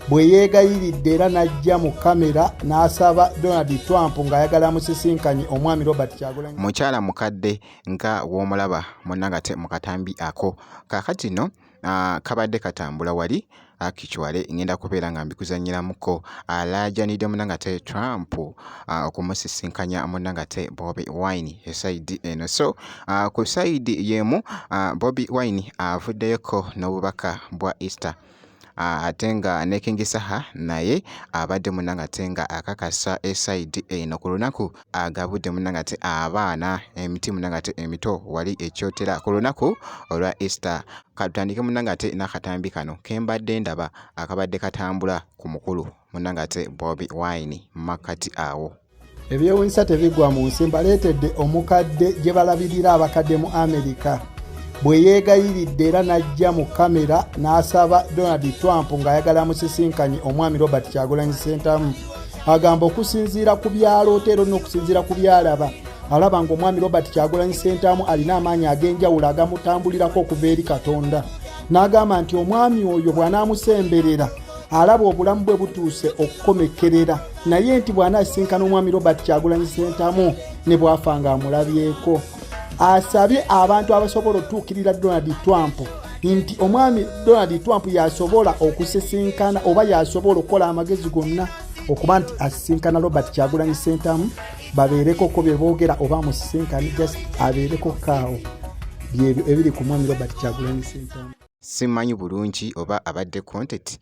bwe yeegayiridde era n'ajja mu kamera n'asaba Donald Trump ng'ayagala musisinkanye omwami Robert Kyagulanyi. Mukyala mukadde nga w'omulaba munnangate mu katambi ako kaakati no kabadde katambula wali akichwale ngenda kubeera nga mbikuzanyiramuko alaajanidde munnangate Trump okumusisinkanya munnangate Bobi Wine esaidi eno. So ku saidi yemu Bobi Wine avuddeyoko n'obubaka bwa Easter ate nga ne King Saha naye abadde munnangate nga akakasa esaidi eno ku lunaku agabudde munnangate abaana emiti munnangate emito wali ekyotera ku lunaku olwa Easter. Katandike munnangate n'akatambi kano kembadde ndaba akabadde katambula ku mukulu munnangate Bobi Wine makati awo. Ebyewuunyisa tebigwa mu nsi mbaleetedde omukadde gye balabirira abakadde mu Amerika bwe yeegayiridde era n'ajja mu kamera n'asaba Donald Trump ng'ayagala musisinkanye omwami Robert Kyagulanyi Ssentamu. Agamba okusinziira ku byalootero n'okusinziira ku byalaba alaba ng'omwami Robert Kyagulanyi Ssentamu alina amaanyi ag'enjawulo agamutambulirako okuva eri Katonda. N'agamba nti omwami oyo bw'anaamusemberera alaba obulamu bwe butuuse okukomekerera, naye nti bw'anaasisinkana omwami Robert Kyagulanyi Ssentamu ne bw'afa ng'amulabyeko. Asabye abantu abasobola otuukirira Donald Trump nti omwami Donald Trump yasobola okusisinkana oba yasobola okukola amagezi gonna okuba nti asisinkana Robert Kyagulanyi Ssentamu babeereko ko bye boogera oba musisinkani just abeereko kaawo byebyo ebiri ku mwami Robert Kyagulanyi Ssentamu. Simanyi bulungi oba abadde content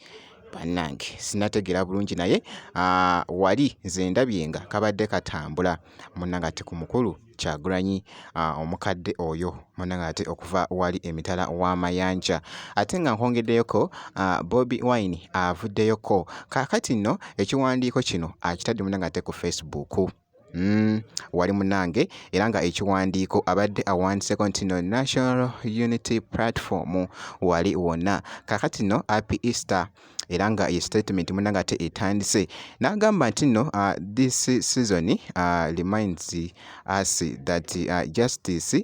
bannange sinategera bulungi naye wali nze ndabyenga kabadde katambula munnangate ku mukulu Kyagulanyi omukadde oyo munnangate okuva wali emitala w'amayanja ate nga nkongeddeyoko Bobi Wine avuddeyoko kaakati nno ekiwandiiko kino akitadde munnangate ku Facebook. Wali munange era nga ekiwandiiko abadde awandiiseko nti no National Unity Platform wali wonna kaakati no Happy Easter era nga ye statement munnangate etandise n'agamba nti no this season reminds us that justice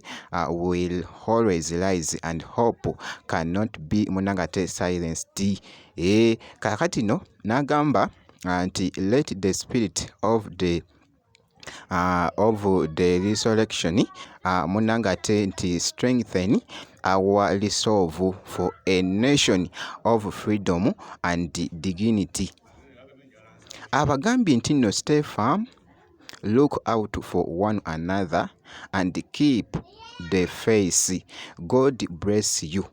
will always rise and hope cannot be munnangate silenced. Kaakati no n'agamba nti let the spirit of the resurrection munnangate nti strengthen our resolve for a nation of freedom and dignity. Abagambye nti no stay firm, look out for one another and keep the faith. God bless you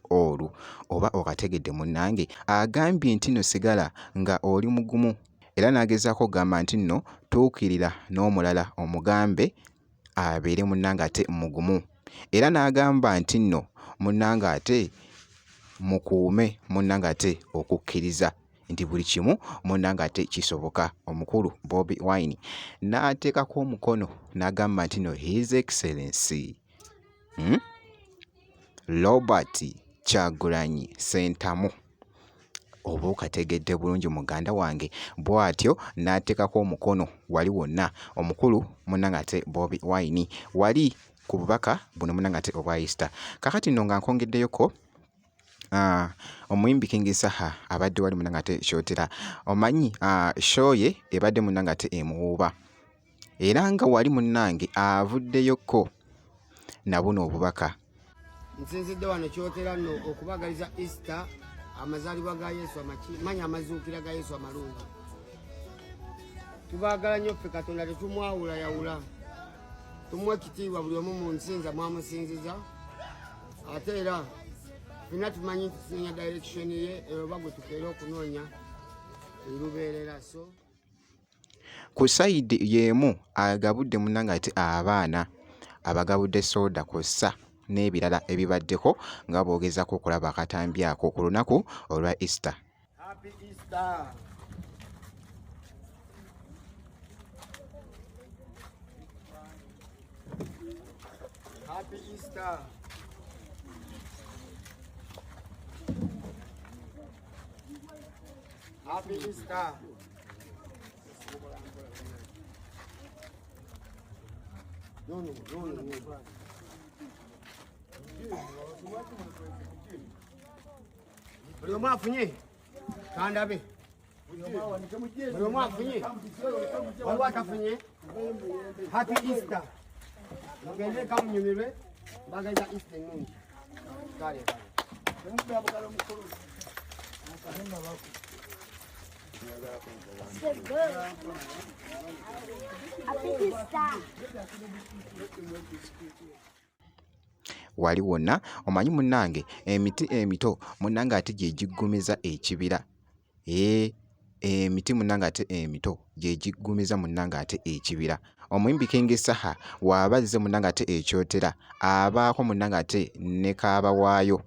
all. Oba okategedde munnange agambye nti no sigala nga oli mugumu era n'agezaako kugamba nti nno tuukirira n'omulala omugambe abeere munnangate mugumu era n'agamba nti nno munnangate mukuume munnangate okukkiriza nti buli kimu munnangate kisoboka. Omukulu Bobi Wine n'ateekako omukono n'agamba nti no His Excellency Robert Kyagulanyi Ssentamu. Oba okategedde bulungi muganda wange bw'atyo n'ateekako omukono wali wonna omukulu munnangate Bobi Wine wali ku bubaka buno munnangate obwa Easter. Kakati nno nga nkongeddeyoko omuyimbi King Saha abadde wali munnangate kyotera omanyi show ye ebadde munnangate emuwuuba era nga wali munnange avuddeyoko na buno obubaka. Nsinzidde wano kyotera nno okubagaliza Easter amazaalibwa ga Yesu manya amazuukira ga Yesu amalungi. Tubaagala nnyo ffe Katonda tetumwawula yawula, tumuwa ekitiibwa buli omu mu nsinza mwamusinziza ate era fina tumanyi nti tusinya direction ye oba gwe tukeera okunoonya erubeerera. So ku sayidi y'emu agabudde munnangate abaana abagabudde soda kw'ossa n'ebirala ebibaddeko nga boogezako okulaba akatambi ako ku lunaku olwa Easter. Happy Easter. Happy Easter. Happy Easter. No. Buli omu afunye kandabe buli omu afunye waliwo atafunye happy easter mugende kamunyumirwe bageza easter ennungi kale wali wonna omanyi munnange emiti emito munnange ate gye giggumiza ekibira emiti munnange ate emito gye giggumiza munnange ate ekibira omuyimbi King Saha w'abazze munnange ate ekyotera abaako munnange ate ne kaabawaayo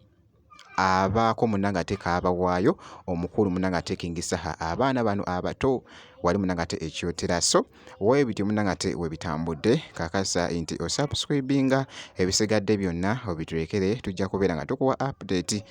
abaako munnange ate kaabawaayo omukulu munnange ate King Saha abaana bano abato wali munnange ate ekyotera so wowe bityo munnange ate we bitambudde kakasa nti osubscribinga ebisigadde byonna obiturekere tujja kubeera nga tukuwa update